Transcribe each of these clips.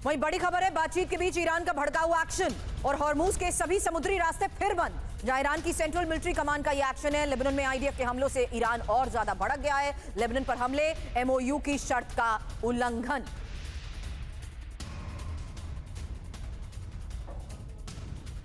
वहीं बड़ी खबर है, बातचीत के बीच ईरान का भड़का हुआ एक्शन और हॉर्मूज के सभी समुद्री रास्ते फिर बंद। जहां ईरान की सेंट्रल मिलिट्री कमान का यह एक्शन है, लेबनान में आईडीएफ के हमलों से ईरान और ज्यादा भड़क गया है। लेबनान पर हमले, एमओयू की शर्त का उल्लंघन।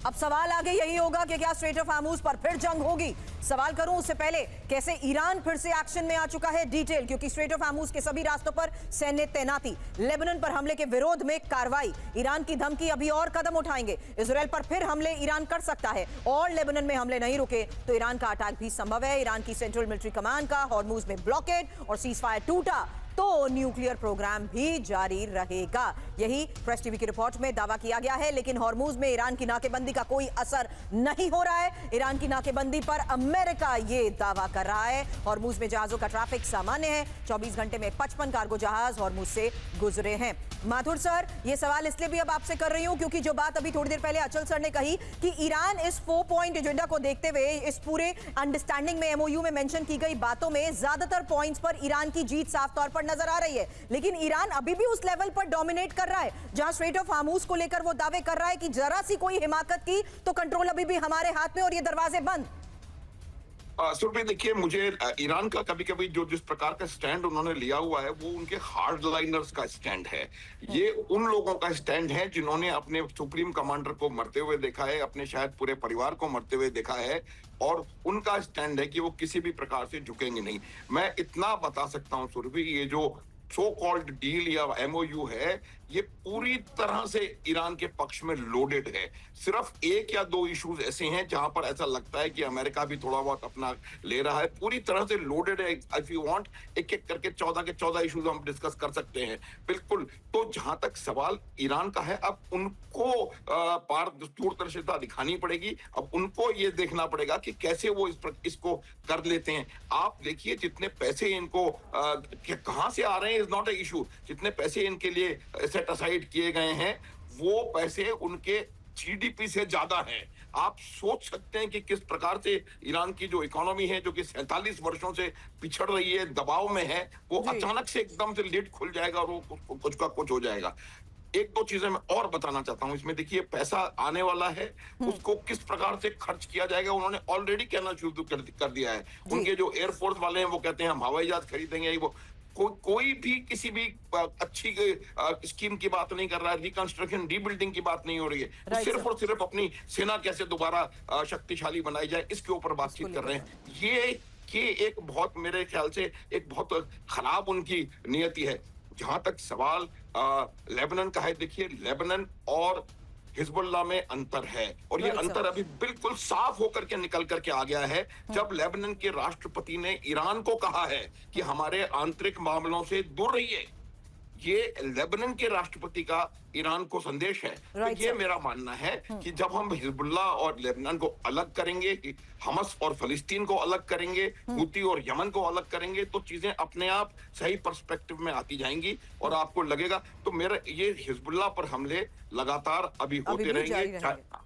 अब सवाल आगे यही होगा कि क्या स्ट्रेट ऑफ हॉर्मूज पर फिर जंग होगी। सवाल करूं उससे पहले, कैसे ईरान फिर से एक्शन में आ चुका है, डिटेल, क्योंकि स्ट्रेट ऑफ हॉर्मूज के सभी रास्तों पर सैन्य तैनाती। लेबनान पर हमले के विरोध में कार्रवाई, ईरान की धमकी, अभी और कदम उठाएंगे। इजराइल पर फिर हमले ईरान कर सकता है और लेबनान में हमले नहीं रुके तो ईरान का अटैक भी संभव है। ईरान की सेंट्रल मिलिट्री कमान का हॉर्मूज में ब्लॉकेड और सीज फायर टूटा तो न्यूक्लियर प्रोग्राम भी जारी रहेगा। यही प्रेस टीवी की रिपोर्ट में दावा किया गया है, लेकिन हॉर्मूज में ईरान की नाकेबंदी का कोई असर नहीं हो रहा है। ईरान की नाकेबंदी पर अमेरिका ये दावा कर रहा है। हॉर्मूज में जहाजों का ट्रैफिक सामान्य है। 24 घंटे में 55 कार्गो जहाज हॉर्मूज से गुजरे हैं। माथुर सर, ये सवाल इसलिए भी अब आपसे कर रही हूं क्योंकि जो बात अभी थोड़ी देर पहले अचल सर ने कही कि ईरान इस 4 पॉइंट एजेंडा को देखते हुए, इस पूरे अंडरस्टैंडिंग में, एमओयू में मेंशन की गई बातों में ज्यादातर पॉइंट्स पर ईरान की जीत साफ तौर पर नजर आ रही है, लेकिन ईरान अभी भी उस लेवल पर डोमिनेट कर रहा है जहां स्ट्रेट ऑफ हॉर्मूज को लेकर वो दावे कर रहा है कि जरा सी कोई हिमाकत की तो कंट्रोल अभी भी हमारे हाथ में और ये दरवाजे बंद। सुरभि, देखिए, मुझे ईरान का कभी कभी जो जिस प्रकार का स्टैंड उन्होंने लिया हुआ है वो उनके हार्ड लाइनर्स का स्टैंड है। ये उन लोगों का स्टैंड है जिन्होंने अपने सुप्रीम कमांडर को मरते हुए देखा है, अपने शायद पूरे परिवार को मरते हुए देखा है, और उनका स्टैंड है कि वो किसी भी प्रकार से झुकेंगे नहीं। मैं इतना बता सकता हूं सुरभि, ये जो सो कॉल्ड डील या एमओयू है, ये पूरी तरह से ईरान के पक्ष में लोडेड है। सिर्फ 1 या 2 इश्यूज ऐसे हैं जहां पर ऐसा लगता है कि अमेरिका भी थोड़ा बहुत अपना ले रहा है। पूरी तरह से लोडेड है। इफ यू वांट, एक एक करके 14 के 14 इश्यूज हम डिस्कस कर सकते हैं, बिल्कुल। तो जहां तक सवाल ईरान का है, अब उनको पारदर्शिता दिखानी पड़ेगी। अब उनको ये देखना पड़ेगा कि कैसे वो इसको कर लेते हैं। आप देखिए, जितने पैसे इनको कहां से आ रहे हैं इज नॉट ए इशू। जितने पैसे इनके लिए सेट असाइड किए गए हैं, वो पैसे उनके जीडीपी से ज्यादा है। आप सोच सकते हैं कि किस प्रकार से ईरान की जो इकोनॉमी है, जो कि 47 वर्षों से पिछड़ रही है, दबाव में है, वो अचानक से एकदम से लिड खुल जाएगा और वो कुछ का कुछ हो जाएगा। 1-2 चीजें मैं और बताना चाहता हूं इसमें। देखिए, पैसा आने वाला है, उसको किस प्रकार से खर्च किया जाएगा उन्होंने ऑलरेडी कहना शुरू कर दिया है। उनके जो एयरफोर्स वाले हैं वो कहते हैं हम हवाई जहाज खरीदेंगे। वो कोई भी किसी भी अच्छी स्कीम की बात नहीं कर रहा है, रिकंस्ट्रक्शन रिबिल्डिंग की बात नहीं हो रही है। सिर्फ और सिर्फ अपनी सेना कैसे दोबारा शक्तिशाली बनाई जाए, इसके ऊपर बातचीत कर रहे हैं। ये एक बहुत, मेरे ख्याल से एक बहुत खराब उनकी नियति है। जहां तक सवाल लेबनान का है, देखिए, लेबनान और हिजबुल्लाह में अंतर है, और ये अंतर अभी बिल्कुल साफ होकर के निकल करके आ गया है जब लेबनान के राष्ट्रपति ने ईरान को कहा है कि हमारे आंतरिक मामलों से दूर रहिए। ये लेबनान के राष्ट्रपति का ईरान को संदेश है। तो ये मेरा मानना है कि जब हम हिजबुल्लाह और लेबनान को अलग करेंगे, हमस और फलस्तीन को अलग करेंगे, हूती और यमन को अलग करेंगे, तो चीजें अपने आप सही पर्सपेक्टिव में आती जाएंगी और आपको लगेगा। तो मेरा ये हिजबुल्लाह पर हमले लगातार अभी होते रहेंगे।